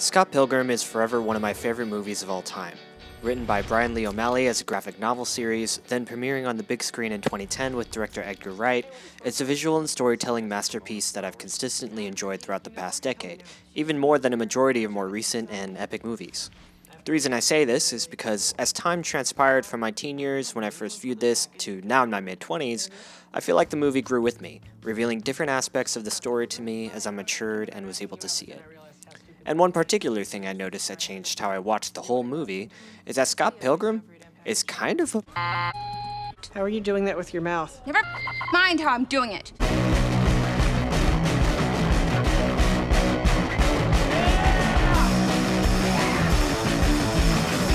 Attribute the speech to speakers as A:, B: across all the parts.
A: Scott Pilgrim is forever one of my favorite movies of all time. Written by Brian Lee O'Malley as a graphic novel series, then premiering on the big screen in 2010 with director Edgar Wright, it's a visual and storytelling masterpiece that I've consistently enjoyed throughout the past decade, even more than a majority of more recent and epic movies. The reason I say this is because as time transpired from my teen years when I first viewed this to now in my mid-20s, I feel like the movie grew with me, revealing different aspects of the story to me as I matured and was able to see it. And one particular thing I noticed that changed how I watched the whole movie is that Scott Pilgrim is kind of a...
B: How are you doing that with your mouth?
C: Never mind how I'm doing it.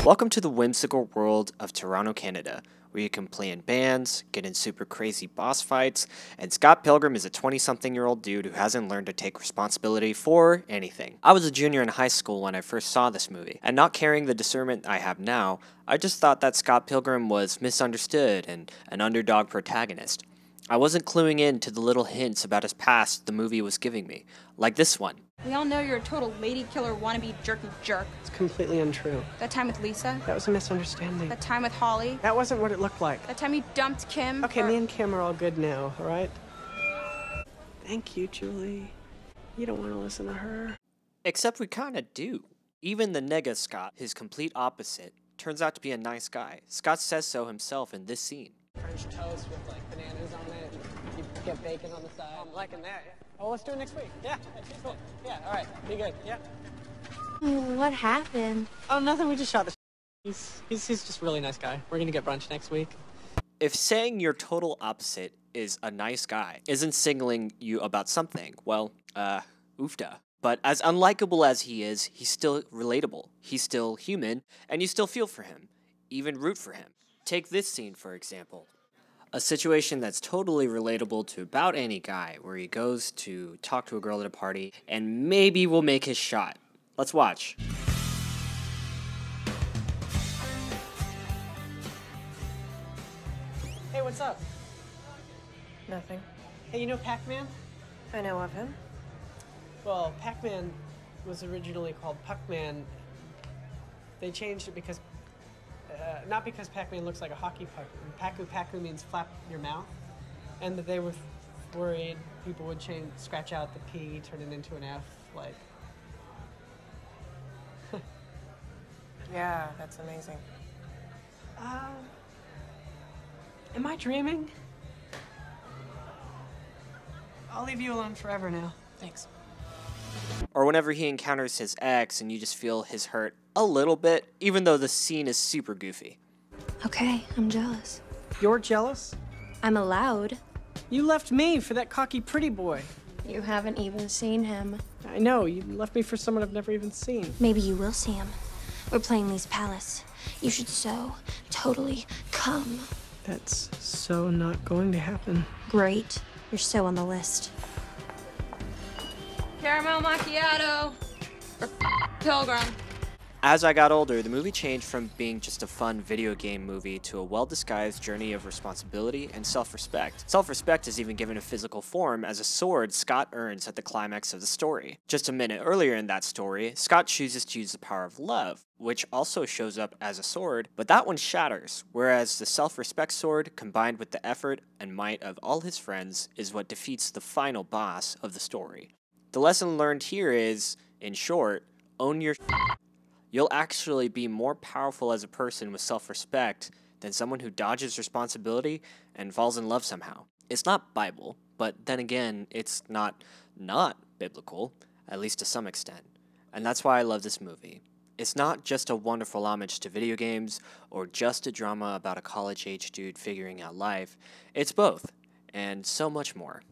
A: Welcome to the whimsical world of Toronto, Canada, where you can play in bands, get in super crazy boss fights, and Scott Pilgrim is a 20-something-year-old dude who hasn't learned to take responsibility for anything. I was a junior in high school when I first saw this movie, and not carrying the discernment I have now, I just thought that Scott Pilgrim was misunderstood and an underdog protagonist. I wasn't cluing in to the little hints about his past the movie was giving me, like this one.
C: We all know you're a total lady killer wannabe jerky jerk.
B: It's completely untrue.
C: That time with Lisa?
B: That was a misunderstanding.
C: That time with Holly?
B: That wasn't what it looked like.
C: That time you dumped Kim?
B: Okay, me and Kim are all good now, all right? Thank you, Julie. You don't want to listen to her.
A: Except we kinda do. Even the nega Scott, his complete opposite, turns out to be a nice guy. Scott says so himself in this scene.
B: French toast with like bananas on it. You get bacon on the side. I'm liking that. Yeah. Oh, let's do it next week. Yeah, cool. Yeah, all right. Be good. Yeah.
D: What happened?
B: Oh, nothing. We just shot the. He's just a really nice guy. We're gonna get brunch next week.
A: If saying your total opposite is a nice guy isn't signaling you about something, well, oofda. But as unlikable as he is, he's still relatable. He's still human, and you still feel for him, even root for him. Take this scene, for example. A situation that's totally relatable to about any guy, where he goes to talk to a girl at a party, and maybe will make his shot. Let's watch.
B: Hey, what's up?
E: Nothing.
B: Hey, you know Pac-Man?
E: I know of him.
B: Well, Pac-Man was originally called Puck-Man. They changed it because, not because Pac-Man looks like a hockey puck. Paku means flap your mouth. And that they were worried people would scratch out the P, turn it into an F, like.
E: Yeah, that's amazing.
B: Am I dreaming? I'll leave you alone forever now. Thanks.
A: Or whenever he encounters his ex and you just feel his hurt a little bit, even though the scene is super goofy.
D: Okay, I'm jealous.
B: You're jealous?
D: I'm allowed.
B: You left me for that cocky pretty boy.
D: You haven't even seen him.
B: I know, you left me for someone I've never even seen.
D: Maybe you will see him. We're playing Lee's Palace. You should totally come.
B: That's so not going to happen.
D: Great. You're so on the list.
C: Caramel macchiato. Or Pilgrim.
A: As I got older, the movie changed from being just a fun video game movie to a well-disguised journey of responsibility and self-respect. Self-respect is even given a physical form as a sword Scott earns at the climax of the story. Just a minute earlier in that story, Scott chooses to use the power of love, which also shows up as a sword, but that one shatters, whereas the self-respect sword, combined with the effort and might of all his friends, is what defeats the final boss of the story. The lesson learned here is, in short, own your You'll actually be more powerful as a person with self-respect than someone who dodges responsibility and falls in love somehow. It's not Bible, but then again, it's not biblical, at least to some extent. And that's why I love this movie. It's not just a wonderful homage to video games or just a drama about a college-age dude figuring out life. It's both, and so much more.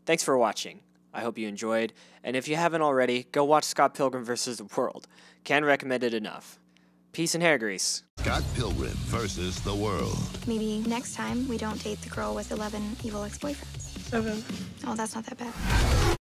A: Thanks for watching. I hope you enjoyed, and if you haven't already, go watch Scott Pilgrim vs. the World. Can't recommend it enough. Peace and hair grease.
F: Scott Pilgrim vs. the World.
D: Maybe next time we don't date the girl with 11 evil ex-boyfriends.
B: 7.
D: Oh, that's not that bad.